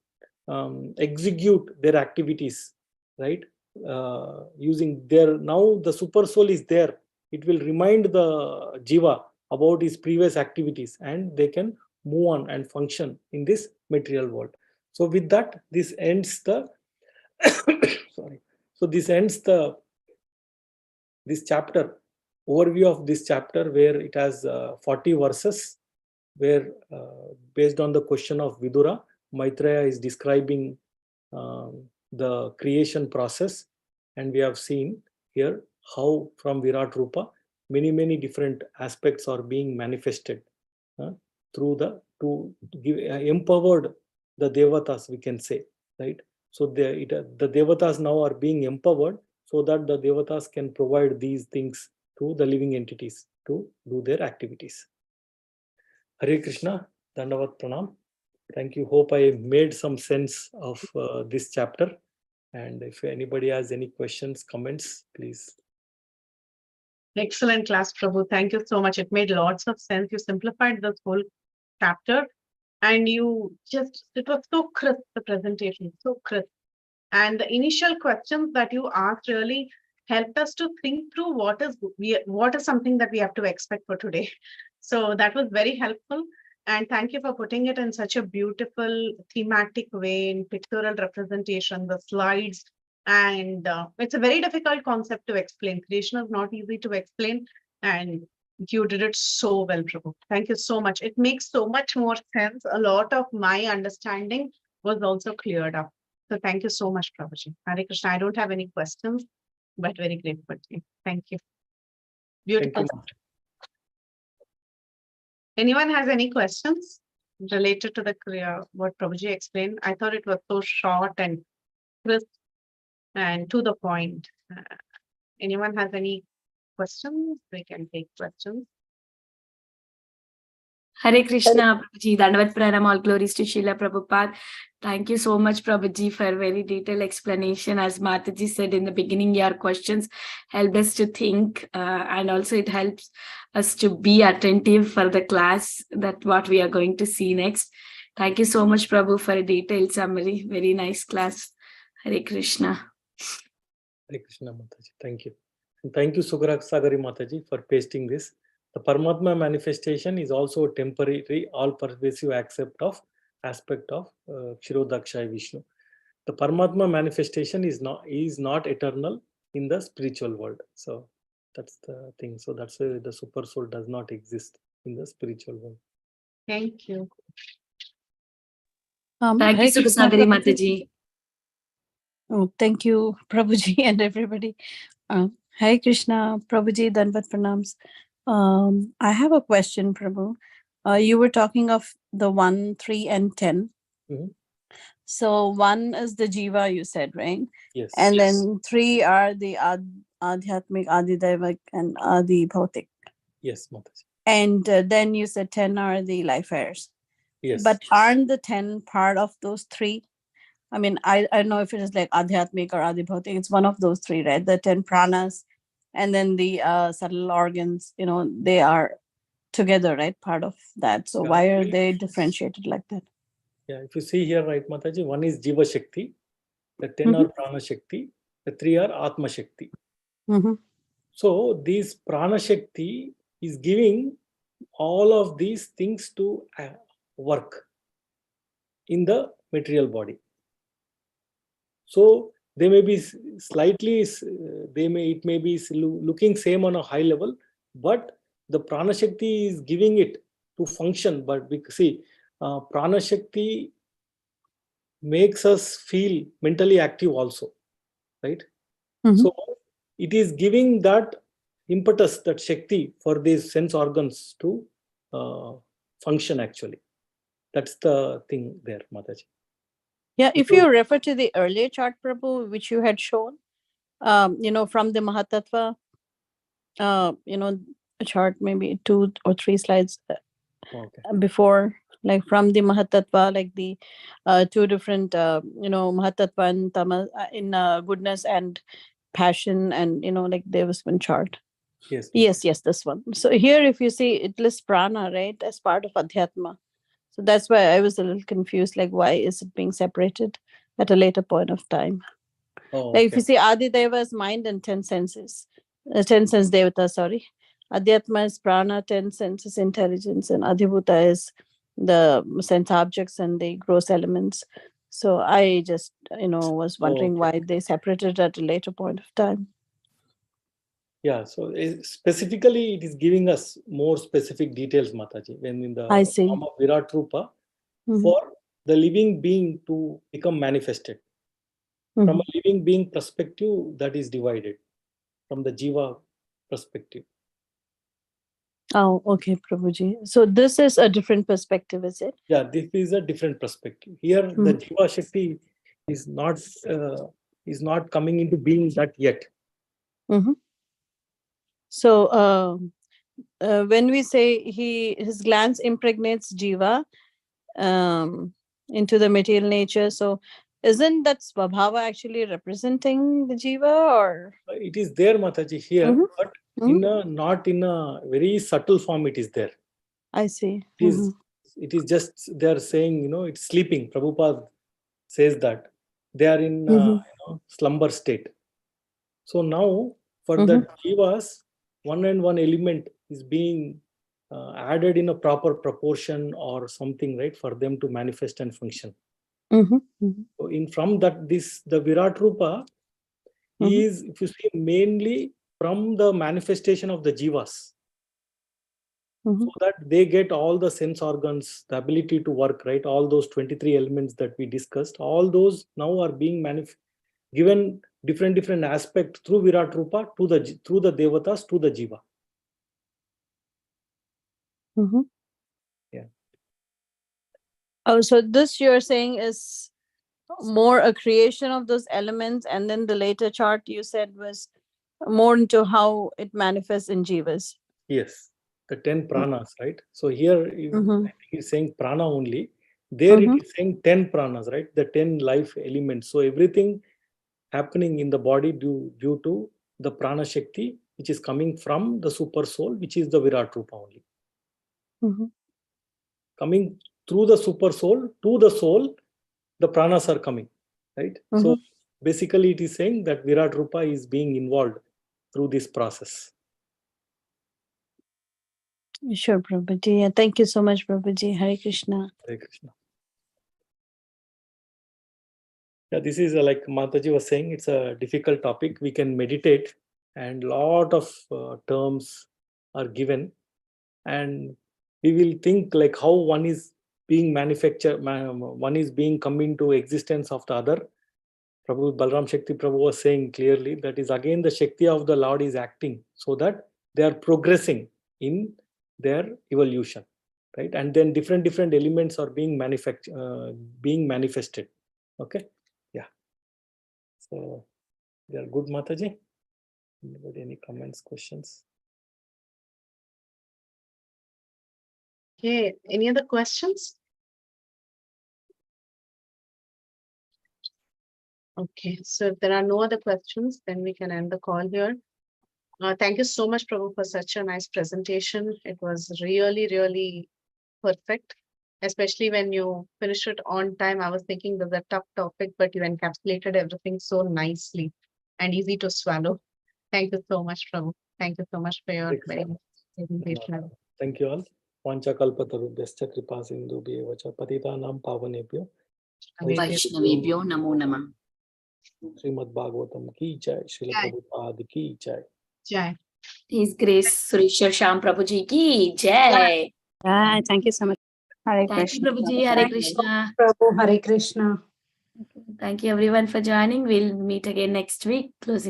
execute their activities, right? Using their, now the super soul is there. It will remind the Jiva about his previous activities, and they can move on and function in this material world. So with that, this ends the sorry. So this ends the this chapter, overview of this chapter, where it has 40 verses, where based on the question of Vidura, Maitreya is describing the creation process, and we have seen here how from Virat Rupa many different aspects are being manifested through the, to give empowered the Devatas, we can say, right? So the Devatas now are being empowered so that the Devatas can provide these things to the living entities to do their activities. Hare Krishna, Dandavat Pranam. Thank you. Hope I made some sense of this chapter. And if anybody has any questions, comments, please. Excellent class, Prabhu. Thank you so much. It made lots of sense. You simplified this whole chapter, and you just, it was so crisp, the presentation, so crisp. And the initial questions that you asked really helped us to think through what is something that we have to expect for today. So that was very helpful. And thank you for putting it in such a beautiful thematic way, in pictorial representation, the slides. And it's a very difficult concept to explain. Creation is not easy to explain. And you did it so well, Prabhu. Thank you so much. It makes so much more sense. A lot of my understanding was also cleared up. So thank you so much, Prabhuji. Hare Krishna. I don't have any questions, but very grateful to you. Thank you. Beautiful. Thank you. Anyone has any questions related to the what Prabhuji explained? I thought it was so short and crisp and to the point. Anyone has any questions? We can take questions. Hare Krishna, Prabhuji. Dandavat Pranam, all glories to Srila Prabhupada. Thank you so much, Prabhuji, for very detailed explanation. As Mataji said in the beginning, your questions helped us to think, and also it helps us to be attentive for the class, that what we are going to see next. Thank you so much, Prabhu, for a detailed summary. Very nice class. Hare Krishna. Hare Krishna, Mataji. Thank you. And thank you, Sagari Mataji, for pasting this. The Paramatma manifestation is also a temporary, all-pervasive aspect of Kshirodakshay Vishnu. The Paramatma manifestation is not eternal in the spiritual world. So that's the thing. So that's why the super soul does not exist in the spiritual world. Thank you. Thank you, Sureswar Mataji. Oh, thank you, Prabhuji and everybody. Hare Krishna, Prabhuji, Dandavat Pranams. I have a question, Prabhu. You were talking of the 1, 3, and 10. Mm-hmm. So 1 is the Jiva, you said, right? Yes. And then 3 are the Adhyatmik, Adidaivik, and Adi Bhautik. Yes, Mataji. And then you said 10 are the life heirs. Yes. But aren't the 10 part of those 3? I mean, I don't know if it is like Adhyatmik or Adi Bhautik. It's one of those 3, right? The 10 pranas and then the subtle organs, they are together, right? Part of that. So why are they differentiated like that? Yeah, if you see here, right, Mataji, 1 is Jiva Shakti, the 10 are Prana Shakti, the 3 are Atma Shakti. So these Prana Shakti is giving all of these things to work in the material body. So they may be slightly, it may be looking same on a high level, but the Prana Shakti is giving it to function. But we see, Prana Shakti makes us feel mentally active also, right? So it is giving that impetus, that Shakti for these sense organs to function actually. That's the thing there, Mataji. Yeah, if you refer to the earlier chart, Prabhu, which you had shown, from the Mahatattva, a chart maybe 2 or 3 slides before like from the Mahatattva, like the two different, Mahatattva and Tamas in goodness and passion, and like there was one chart. Yes. Yes, this one. So here, if you see, it lists prana, right, as part of Adhyatma. So that's why I was a little confused, like why is it being separated at a later point of time? Oh, Like if okay. you see Adi Deva is mind and 10 senses, 10 sense Devata, sorry. Adhyatma is prana, 10 senses intelligence, and Adhibhuta is the sense objects and the gross elements. So I just, was wondering why they separated at a later point of time. Yeah, so specifically it is giving us more specific details, Mataji, when in the I see. form of Virat Rupa, Mhm. for the living being to become manifested. From Mhm. a living being perspective, that is divided from the Jiva perspective. Oh, okay, Prabhuji. So this is a different perspective, is it? Yeah, this is a different perspective. Here, the Jiva Shakti is not coming into being that yet. Mhm. So when we say his glance impregnates Jiva into the material nature, so isn't that Swabhava actually representing the Jiva, or? It is there, Mataji, here, Mhm. but Mhm. not in a very subtle form. It is there. I see. It is just they are saying, it's sleeping. Prabhupada says that they are in slumber state. So now for the jivas, one and one element is being added in a proper proportion or something, right, for them to manifest and function. So from that, the Virat Rupa is, if you see, mainly from the manifestation of the jivas. So that they get all the sense organs, the ability to work, right? All those 23 elements that we discussed, all those now are being given different aspects through Virat Rupa through the Devatas to the Jiva. Yeah. Oh, so this you're saying is more a creation of those elements, and then the later chart you said was more into how it manifests in jivas. Yes, the 10 pranas, right? So here I think it's saying prana only. There it is saying 10 pranas, right? The 10 life elements. So everything happening in the body due to the prana shakti, which is coming from the super soul, which is the Virat Rupa only. Coming through the super soul to the soul, the pranas are coming, right? So basically it is saying that Virat Rupa is being involved through this process. Sure, Prabhuji. Thank you so much, Prabhuji. Hare Krishna. Hare Krishna. Yeah, this is like Mataji was saying, it's a difficult topic. We can meditate, and lot of terms are given, and we will think like how one is being manufactured, one is being come into existence of the other. Prabhu Balram Shakti Prabhu was saying clearly that is again the Shakti of the Lord is acting so that they are progressing in their evolution, right? And then different elements are being manifested. Okay, yeah. So they are good, Mataji. Anybody, any comments, questions? Okay, any other questions? Okay, so if there are no other questions, then we can end the call here. Thank you so much, Prabhu, for such a nice presentation. It was really, really perfect, especially when you finished it on time. I was thinking there's a tough topic, but you encapsulated everything so nicely and easy to swallow. Thank you so much, Prabhu. Thank you so much for your very nice presentation. Thank you all. Vanchakalpatarubhyascha kripa sindhubhyev cha patitanam pavanebhyo Vaishnavebhyo namo namah. Srimad Bhagavatam ki jai, Srila Prabhupada ki jai. Jai. His Grace Sureswar Shyam Prabhuji ki jai. Thank you so much. Hare Thank Krishna. you, Prabhuji. Hare Krishna. Prabhu, Hare Krishna. Thank you everyone for joining. We'll meet again next week. Closing.